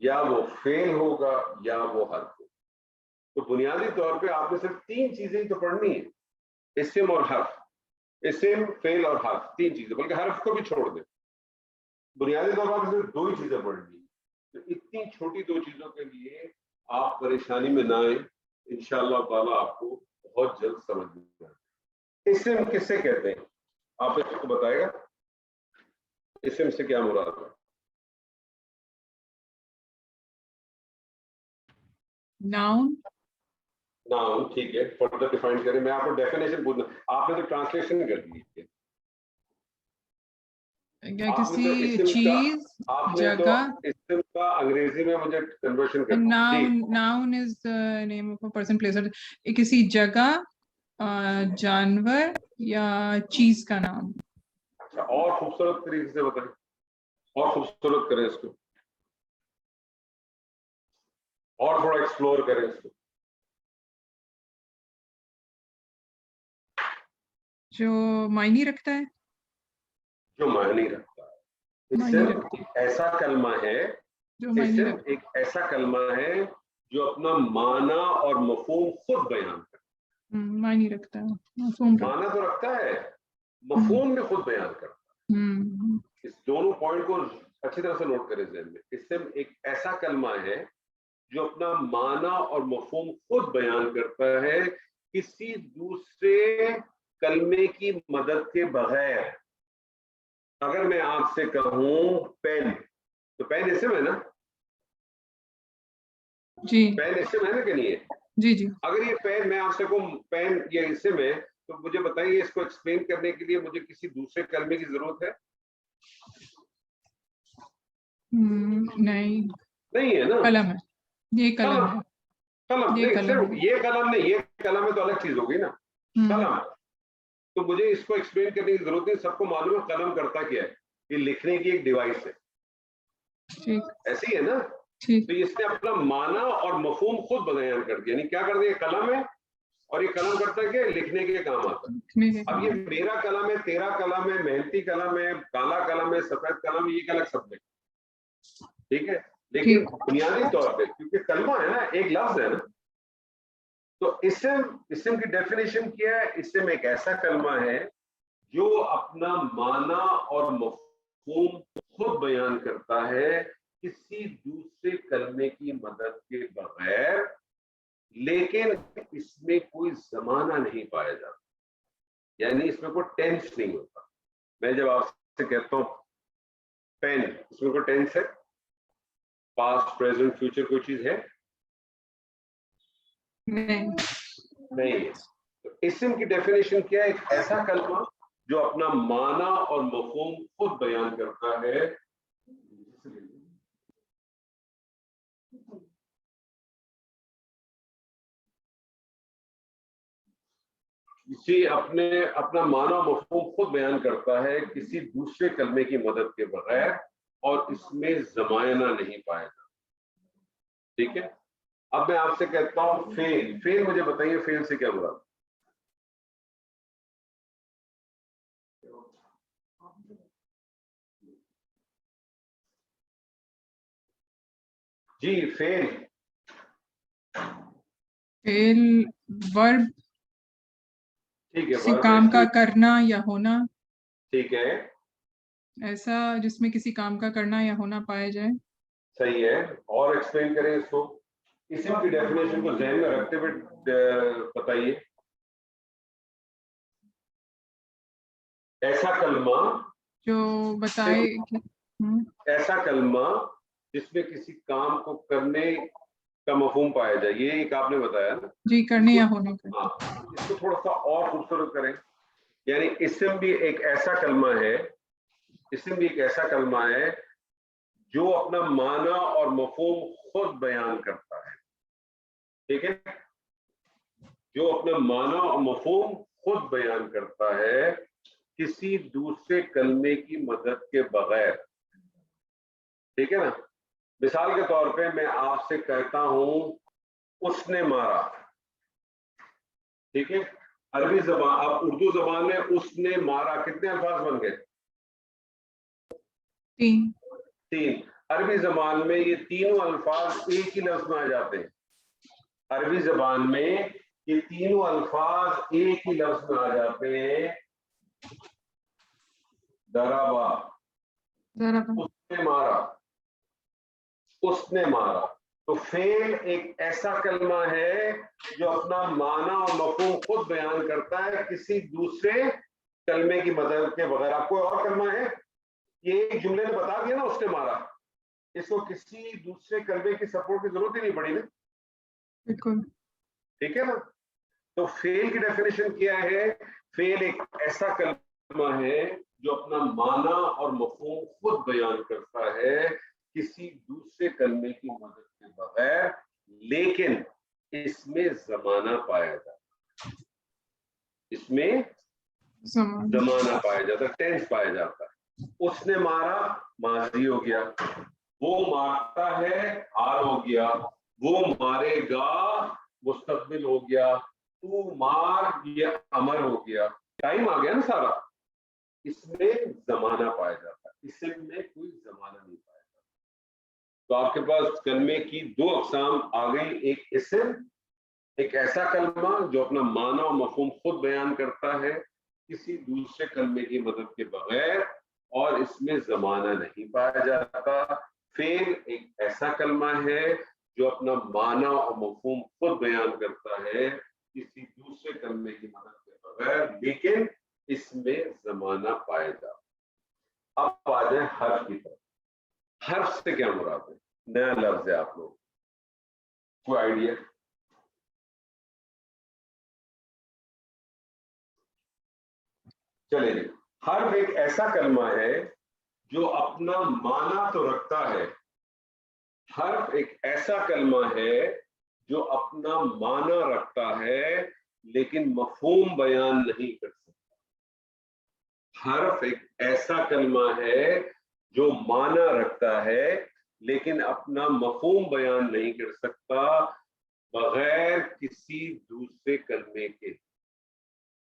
یا وہ فعل ہوگا, یا وہ حرف ہوگا. تو بنیادی طور پہ آپ نے صرف 3 چیزیں تو پڑھنی ہیں, اسم اور حرف. اسم, فعل اور حرف, 3 چیزیں, بلکہ حرف کو بھی چھوڑ دیں. بنیادی طور پر آپ نے صرف 2 ہی چیزیں پڑھنی ہیں. تو اتنی چھوٹی 2 چیزوں کے لیے آپ پریشانی میں نہ آئیں, انشاءاللہ تعالیٰ آپ کو بہت جلد سمجھ میں آئے گا. اسم کسے کہتے ہیں؟ آپ اس کو بتائے گا اسم سے کیا مراد ہے؟ noun, نام, ٹھیک ہے, فردر ڈیفائن کریں. میں آپ کو ڈیفینیشن پوچھنا, آپ نے تو ٹرانسلیشن کر دی ہے. یا کسی چیز, آپ نے تو جگہ. اسم کا انگریزی میں مجھے کنورژن کر دی. noun is the name of a person, place, or کسی جگہ, جانور یا چیز کا نام. اچھا, اور خوبصورت طریقے سے بتائیں, اور خوبصورت کریں اس کو, اور تھوڑا ایکسپلور کریں اس کو. جو معنی رکھتا ہے. جو معنی رکھتا ہے. اسم ایک ایسا کلمہ ہے, جو معنی اسم ایک ایسا کلمہ ہے جو اپنا معنی اور مفہوم خود بیان کرتا ہے. معنی رکھتا ہے, مفہوم معنی تو رکھتا ہے, مفہوم بھی خود بیان کرتا ہے. اس دونوں پوائنٹ کو اچھی طرح سے نوٹ کریں ذہن میں. اسم ایک ایسا کلمہ ہے جو اپنا معنی اور مفہوم خود بیان کرتا ہے, کسی دوسرے کلمے کی مدد کے بغیر. اگر میں آپ سے کہوں پین, تو پین اسم ہے نا؟ جی, پین اسم ہے نا کہ نہیں ہے؟ جی جی. اگر یہ پین, میں آپ سے کہوں پین یہ اسم ہے, تو مجھے بتائیے اس کو ایکسپلین کرنے کے لیے مجھے کسی دوسرے کلمے کی ضرورت ہے؟ نہیں ہے نا. قلم ہے, یہ قلم ہے. قلم یہ نہیں, قلم صرف یہ قلم نہیں, یہ قلم ہے تو الگ چیز ہوگی نا. قلم, تو مجھے اس کو ایکسپلین کرنے کی ضرورت نہیں, سب کو معلوم ہے قلم کرتا کیا ہے, یہ لکھنے کی ایک ڈیوائس ہے. ایسی ہے نا. تو اس نے اپنا معنی اور مفہوم خود بیان کر دیا. یعنی کیا کر دیا, قلم ہے, اور یہ قلم کرتا ہے کہ لکھنے کے کام آتا ہے. اب یہ میرا قلم ہے, تیرا قلم ہے, محنتی قلم ہے, کالا قلم ہے, سفید قلم ہے, یہ ایک الگ سبجیکٹ. ٹھیک ہے, لیکن بنیادی طور پہ کیونکہ کلمہ ہے نا, ایک لفظ ہے نا, تو اسم کی ڈیفینیشن کیا ہے؟ اسم ایک ایسا کلمہ ہے جو اپنا معنی اور مفہوم خود بیان کرتا ہے, کسی دوسرے کلمے کی مدد کے بغیر, لیکن اس میں کوئی زمانہ نہیں پایا جاتا. یعنی اس میں کوئی ٹینس نہیں ہوتا. میں جب آپ سے کہتا ہوں پین, اس میں کوئی ٹینس ہے؟ پاسٹ, پریزنٹ, فیوچر کوئی چیز ہے؟ نہیں ہے. تو اسم کی ڈیفینیشن کیا ہے؟ ایک ایسا کلمہ جو اپنا معنی اور مفہوم خود بیان کرتا ہے. کسی اپنا معنی و مفہوم خود بیان کرتا ہے کسی دوسرے کلمے کی مدد کے بغیر اور اس میں زمانہ نہیں پایا جاتا. ٹھیک ہے. اب میں آپ سے کہتا ہوں فعل مجھے بتائیے فعل سے کیا مراد؟ جی فعل ورب ٹھیک ہے. کسی کام کا کرنا یا ہونا. ٹھیک ہے. ایسا جس میں کسی کام کا کرنا یا ہونا پایا جائے. صحیح ہے. اور ایکسپلین کریں اس کو. اسم کی ڈیفینیشن کو ذہن میں رکھتے ہوئے بتائیے. ایسا کلمہ جو بتائے ایسا کلمہ جس میں کسی کام کو کرنے کا مفہوم پایا جائے. یہ ایک آپ نے بتایا نا جی کرنے یا ہونے کا. اس کو تھوڑا سا اور خوبصورت کریں. یعنی اسم بھی ایک ایسا کلمہ ہے جو اپنا معنی اور مفہوم خود بیان کرتا ہے. ٹھیک ہے. جو اپنا معنی اور مفہوم خود بیان کرتا ہے کسی دوسرے کلمے کی مدد کے بغیر. ٹھیک ہے نا. مثال کے طور پہ میں آپ سے کہتا ہوں اس نے مارا. ٹھیک ہے. عربی زبان اب اردو زبان میں اس نے مارا کتنے الفاظ بن گئے؟ 3. عربی زبان میں یہ تینوں الفاظ ایک ہی لفظ میں آ جاتے ہیں. عربی زبان میں یہ تینوں الفاظ ایک ہی لفظ میں آ جاتے ہیں. ضربا اس نے مارا. تو فعل ایک ایسا کلمہ ہے جو اپنا معنی اور مفہوم خود بیان کرتا ہے کسی دوسرے کلمے کی مدد کے بغیر. آپ کوئی اور کلمہ ہے؟ یہ ایک جملے نے بتا دیا نا اس نے مارا. اس کو کسی دوسرے کلمے کی سپورٹ کی ضرورت ہی نہیں پڑی نا. بالکل ٹھیک ہے نا. تو فعل کی ڈیفینیشن کیا ہے؟ فعل ایک ایسا کلمہ ہے جو اپنا معنی اور مفہوم خود بیان کرتا ہے کسی دوسرے کلمے کی مدد کے بغیر لیکن اس میں زمانہ پایا جاتا ہے. اس میں زمانہ پایا جاتا ہے. ٹینس پایا جاتا ہے. اس نے مارا ماضی ہو گیا. وہ مارتا ہے حال ہو گیا. وہ مارے گا مستقبل ہو گیا. تو مار یہ امر ہو گیا. ٹائم آ گیا نا سارا. اس میں زمانہ پایا جاتا ہے. اس میں کوئی زمانہ نہیں پایا جاتا. تو آپ کے پاس کلمے کی 2 اقسام آ گئی. ایک اسم ایک ایسا کلمہ جو اپنا معنی و مفہوم خود بیان کرتا ہے کسی دوسرے کلمے کی مدد کے بغیر اور اس میں زمانہ نہیں پایا جاتا. فعل ایک ایسا کلمہ ہے جو اپنا معنی اور مفہوم خود بیان کرتا ہے کسی دوسرے کلمے کی مدد کے بغیر لیکن اس میں زمانہ پایا جاتا. اب آ جائیں حرف کی طرف. حرف سے کیا مراد ہے؟ نیا لفظ ہے. آپ لوگ کوئی آئیڈیا؟ چلے جی. حرف ایک ایسا کلمہ ہے جو اپنا معنی تو رکھتا ہے. حرف ایک ایسا کلمہ ہے جو اپنا معنی رکھتا ہے لیکن مفہوم بیان نہیں کر سکتا. حرف ایک ایسا کلمہ ہے جو معنی رکھتا ہے لیکن اپنا مفہوم بیان نہیں کر سکتا بغیر کسی دوسرے کلمے کے.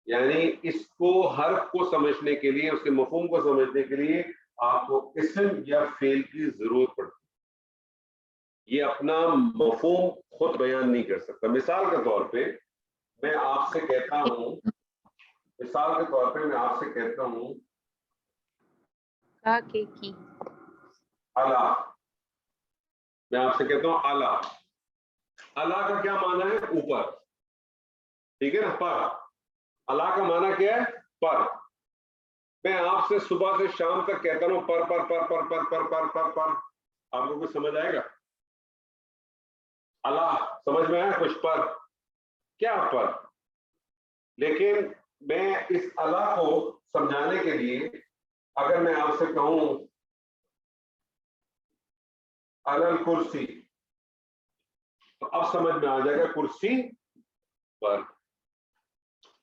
یعنی اس کو حرف کو سمجھنے کے لیے اس کے مفہوم کو سمجھنے کے لیے آپ کو اسم یا فعل کی ضرورت پڑتی ہے. یہ اپنا مفہوم خود بیان نہیں کر سکتا. مثال کے طور پہ میں آپ سے کہتا ہوں اللہ. میں آپ سے کہتا ہوں اللہ. اللہ کا کیا معنی ہے؟ اوپر. ٹھیک ہے نا. پر. اللہ کا معنی کیا ہے؟ پر. میں آپ سے صبح سے شام تک کہتا ہوں پر پر پر پر پر پر پر پر پر. آپ کو کچھ سمجھ آئے گا؟ اللہ سمجھ میں آیا کچھ؟ پر کیا پر. لیکن میں اس اللہ کو سمجھانے کے لیے اگر میں آپ سے کہوں الل کرسی تو اب سمجھ میں آ جائے گا کرسی پر.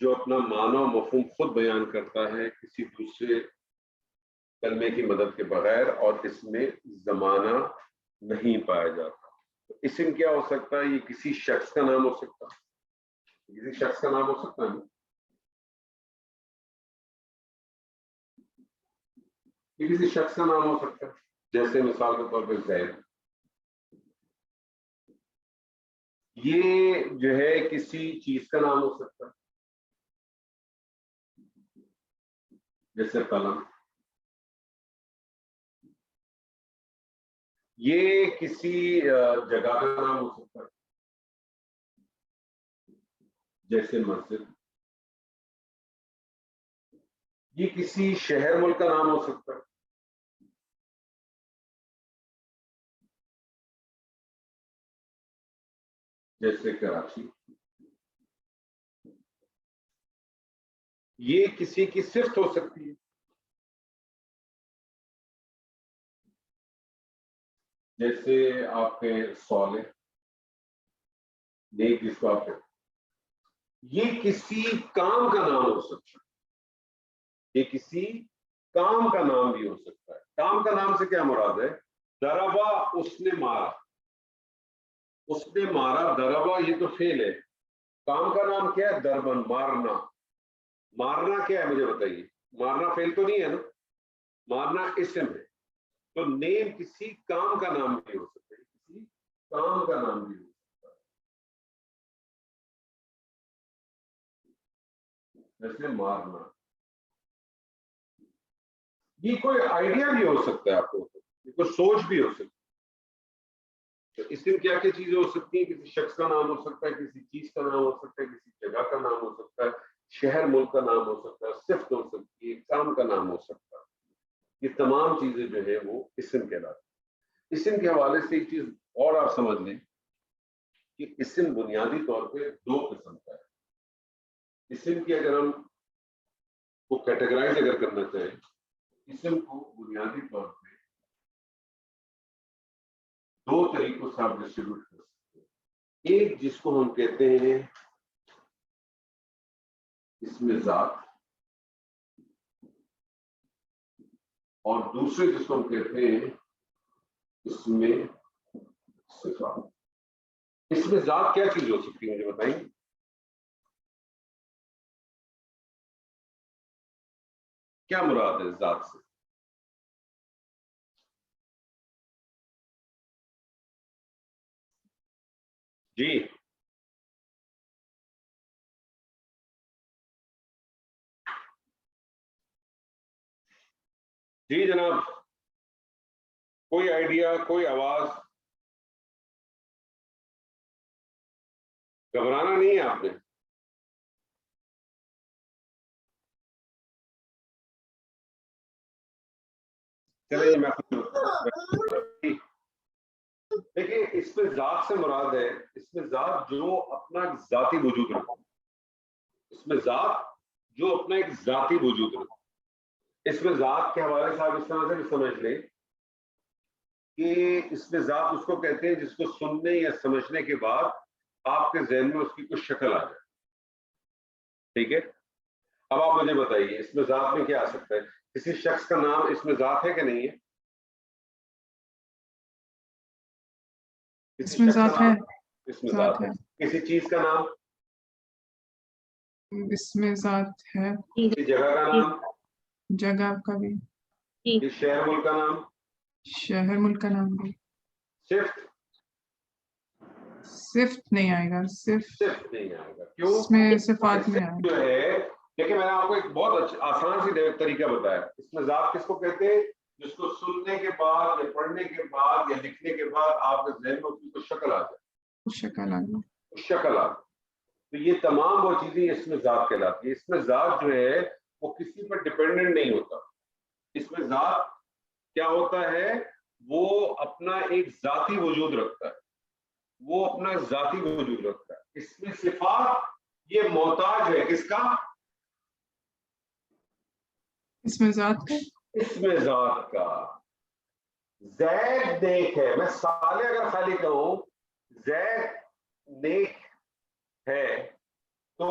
جو اپنا معنی و مفہوم خود بیان کرتا ہے کسی دوسرے کلمے کی مدد کے بغیر اور اس میں زمانہ نہیں پایا جاتا. اسم کیا ہو سکتا ہے؟ یہ کسی شخص کا نام ہو سکتا ہے. کسی شخص کا نام ہو سکتا ہے. یہ کسی شخص کا نام ہو سکتا ہے. جیسے مثال کے طور پہ زید. یہ جو ہے کسی چیز کا نام ہو سکتا ہے. جیسے قلم. یہ کسی جگہ کا نام ہو سکتا ہے. جیسے مسجد. یہ کسی شہر ملک کا نام ہو سکتا ہے. جیسے کراچی. یہ کسی کی صفت ہو سکتی ہے. جیسے آپ کے صالح نیک جس کو آپ کہتے. یہ کسی کام کا نام ہو سکتا ہے. یہ کسی کام کا نام بھی ہو سکتا ہے. کام کا نام سے کیا مراد ہے؟ ضربا اس نے مارا. اس نے مارا. ضربا یہ تو فعل ہے. کام کا نام کیا ہے؟ ضربن مارنا. مارنا کیا ہے مجھے بتائیے؟ مارنا فعل تو نہیں ہے نا. مارنا اسم ہے. تو نیم کسی کام کا نام بھی ہو سکتا ہے. کسی کام کا نام بھی ہو سکتا ہے. جیسے مارنا. یہ کوئی آئیڈیا بھی ہو سکتا ہے آپ کو. یہ کوئی سوچ بھی ہو سکتی ہے. تو اس میں کیا کیا چیزیں ہو سکتی ہیں؟ کسی شخص کا نام ہو سکتا ہے. کسی چیز کا نام ہو سکتا ہے. کسی جگہ کا نام ہو سکتا ہے. شہر ملک کا نام ہو سکتا ہے. صفت ہو سکتی ہے. کام کا نام ہو سکتا ہے. یہ تمام چیزیں جو ہے وہ اسم کہلاتی ہیں. اسم کے حوالے سے ایک چیز اور آپ سمجھ لیں کہ اسم بنیادی طور پہ دو قسم کا ہے. اسم کی اگر ہم کو کیٹیگرائز اگر کرنا چاہیں، اسم کو بنیادی طور پہ دو طریقوں سے آپ ڈسٹریبیوٹ کر سکتے ہیں. ایک جس کو ہم کہتے ہیں اسم ذات، اور دوسرے جس کو ہم کہتے ہیں اسم صفات. اسم ذات کیا چیز ہو سکتی ہے مجھے بتائیں؟ کیا مراد ہے ذات سے؟ جی جی جناب، کوئی آئیڈیا، کوئی آواز؟ گھبرانا نہیں ہے آپ نے. چلیے میں دیکھیے، اس میں ذات سے مراد ہے اس میں ذات جو اپنا ذاتی وجود رکھتا. اس میں ذات جو اپنا ایک ذاتی وجود رکھتا. اس میں ذات کے حوالے سے آپ اس طرح سے بھی سمجھ لیں کہ اس میں ذات اس کو کہتے ہیں جس کو سننے یا سمجھنے کے بعد آپ کے ذہن میں اس کی کچھ شکل آ جائے. ٹھیک ہے. اب آپ مجھے بتائیے اس میں ذات میں کیا آ سکتا ہے؟ کسی شخص کا نام اس میں ذات ہے کہ نہیں ہے؟ اس میں ذات ہے. اس میں ذات ہے. کسی چیز کا نام؟ اس میں ذات ہے. کسی جگہ کا نام؟ جگہ کا بھی. کسی شہر ملک کا نام؟ شہر ملک کا نام بھی. صفت؟ صفت نہیں آئے گا. صفت نہیں آئے گا. کیوں؟ اس میں صفات میں آئے جو ہے دیکھیں میں نے آپ کو ایک بہت آسان سی طریقہ بتایا. اس میں ذات کس کو کہتے ہیں؟ جس کو سننے کے بعد یا پڑھنے کے بعد یا لکھنے کے بعد آپ کے ذہن میں اس کی کچھ شکل آ جائے. شکل آ گئی. شکل آ گئی. تو یہ تمام وہ چیزیں اس میں ذات کہلاتی ہے. اس میں ذات جو ہے وہ کسی پر ڈپینڈنٹ نہیں ہوتا. اس میں ذات کیا ہوتا ہے؟ وہ اپنا ایک ذاتی وجود رکھتا ہے. وہ اپنا ذاتی وجود رکھتا ہے. اس میں صفات یہ محتاج ہے کس کا؟ اس میں ذات کا. اس میں ذات کا. زید نیک ہے. میں صالح اگر خالی کہوں زید نیک ہے تو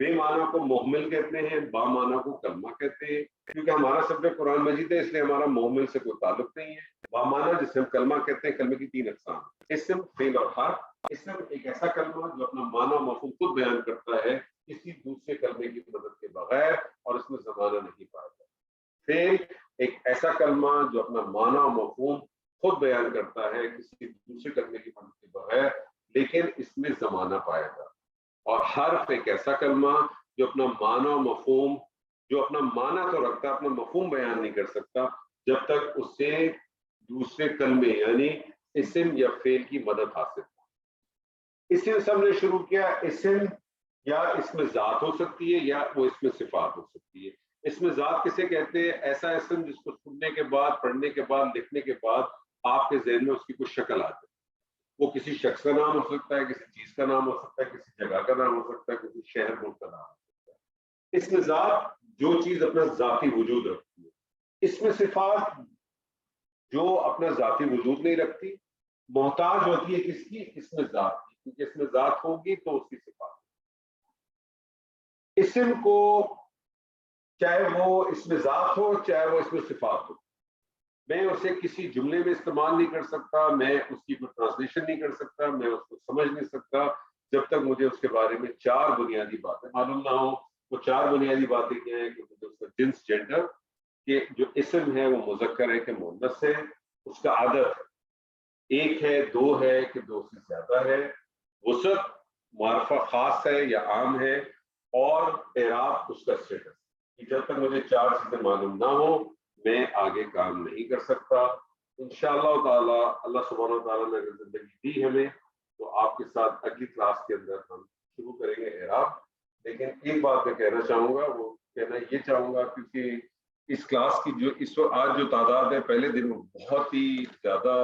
بے معنی کو محمل کہتے ہیں، با معنی کو کلمہ کہتے ہیں، کیونکہ ہمارا سبجیکٹ قرآن مجید ہے اس لیے ہمارا محمل سے کوئی تعلق نہیں ہے۔ با معنی جسے ہم کلمہ کہتے ہیں، کلمے کی 3 اقسام، اسم، فعل اور حرف۔ اسم ایک ایسا کلمہ جو اپنا معنی و مفہوم خود بیان کرتا ہے کسی دوسرے کلمے کی مدد کے بغیر اور اس میں زمانہ نہیں پایا جاتا۔ فعل ایک ایسا کلمہ جو اپنا معنی و مفہوم خود بیان کرتا ہے کسی دوسرے کلمے کی مدد کے بغیر لیکن اس میں زمانہ پایا جاتا ہے۔ اور حرف ایک ایسا کلمہ جو اپنا معنی و مفہوم، جو اپنا معنی تو رکھتا ہے اپنا مفہوم بیان نہیں کر سکتا جب تک اس سے دوسرے کلمے یعنی اسم یا فعل کی مدد حاصل ہو۔ اسم سے ہم نے شروع کیا، اسم یا اس میں ذات ہو سکتی ہے یا وہ اس میں صفات ہو سکتی ہے۔ اس میں ذات کسے کہتے ہیں؟ ایسا اسم جس کو سننے کے بعد، پڑھنے کے بعد، لکھنے کے بعد آپ کے ذہن میں اس کی کوئی شکل آتی ہے۔ وہ کسی شخص کا نام ہو سکتا ہے، کسی چیز کا نام ہو سکتا ہے، کسی جگہ کا نام ہو سکتا ہے، کسی شہر ملک کا نام ہو سکتا ہے۔ اس میں ذات جو چیز اپنا ذاتی وجود رکھتی ہے، اس میں صفات جو اپنا ذاتی وجود نہیں رکھتی، محتاج ہوتی ہے کس کی؟ اس میں ذات کی، کیونکہ اس میں ذات ہوگی تو اس کی صفات۔ اسم کو چاہے وہ اس میں ذات ہو چاہے وہ اس میں صفات ہو، میں اسے کسی جملے میں استعمال نہیں کر سکتا، میں اس کی کوئی ٹرانسلیشن نہیں کر سکتا، میں اس کو سمجھ نہیں سکتا جب تک مجھے اس کے بارے میں 4 بنیادی باتیں معلوم نہ ہو۔ وہ 4 بنیادی باتیں کیا ہیں کہ مجھے اس کا جنس، جینڈر، کہ جو اسم ہے وہ مذکر ہے کہ مؤنث ہے، اس کا عدد 1 ہے، 2 ہے کہ 2 سے زیادہ ہے، وسعت معرفہ خاص ہے یا عام ہے، اور اعراب اس کا اسٹیٹس۔ جب تک مجھے 4 چیزیں معلوم نہ ہو میں آگے کام نہیں کر سکتا۔ انشاءاللہ تعالی اللہ سبحانہ و تعالیٰ نے اگر زندگی دی ہمیں تو آپ کے ساتھ اگلی کلاس کے اندر ہم شروع کریں گے اعراب۔ لیکن ایک بات میں کہنا چاہوں گا، وہ کہنا یہ چاہوں گا کیونکہ اس کلاس کی جو اس وقت آج جو تعداد ہے پہلے دن وہ بہت ہی زیادہ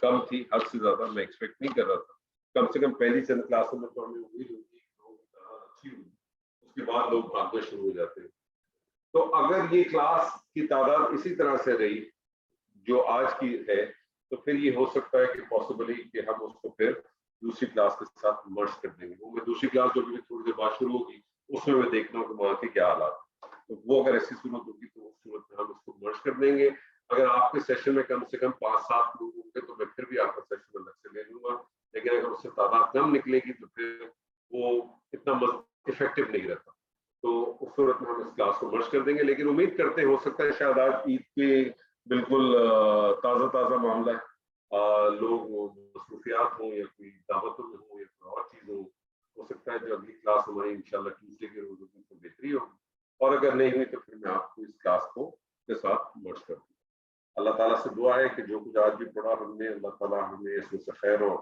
کم تھی، حد سے زیادہ میں ایکسپیکٹ نہیں کر رہا تھا۔ کم سے کم پہلی چند کلاسوں میں تو ہمیں امید ہوتی ہے کہ لوگوں کی تعداد اچھی ہوگی، اس کے بعد لوگ بھاگنا شروع ہو جاتے ہیں۔ تو اگر یہ کلاس کی تعداد اسی طرح سے رہی جو آج کی ہے تو پھر یہ ہو سکتا ہے کہ پاسبلی کہ ہم اس کو پھر دوسری کلاس کے ساتھ مرج کر دیں گے۔ وہ میں دوسری کلاس جو بھی تھوڑی دیر بعد شروع ہوگی اس میں دیکھنا ہوں کہ وہاں کے کیا حالات، تو وہ اگر ایسی صورت ہوگی تو اس صورت میں ہم اس کو مرج کر دیں گے۔ اگر آپ کے سیشن میں کم سے کم 5-7 لوگ ہوں گے تو میں پھر بھی آپ کا سیشن الگ سے لے لوں گا، لیکن اگر اس سے تعداد کم نکلے گی تو پھر وہ اتنا افیکٹو نہیں رہتا، تو اس صورت میں ہم اس کلاس کو مرج کر دیں گے۔ لیکن امید کرتے ہو سکتا ہے شاید آج عید کے بالکل تازہ معاملہ ہے، لوگ مصروفیات ہوں یا کوئی دعوتوں میں ہوں یا کوئی اور چیز ہو سکتا ہے جو اگلی کلاس ہماری انشاءاللہ ٹیوزڈے کے روز ہوگی تو بہتری ہوگی، اور اگر نہیں ہوئی تو پھر میں آپ کو اس کلاس کو کے ساتھ مرج کر دوں۔ اللہ تعالیٰ سے دعا ہے کہ جو کچھ آج بھی پڑھا ہم نے، اللہ تعالیٰ ہمیں اس میں سے خیر اور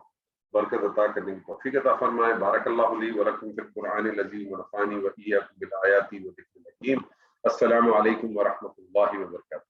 برکت عطا کرنے کی توفیق عطا فرمائے۔ بارک اللہ لی و لکم فی القرآن العظیم ونفعنی و ایاکم بالآیات و ذکر الحکیم۔ السلام علیکم ورحمۃ اللہ وبرکاتہ۔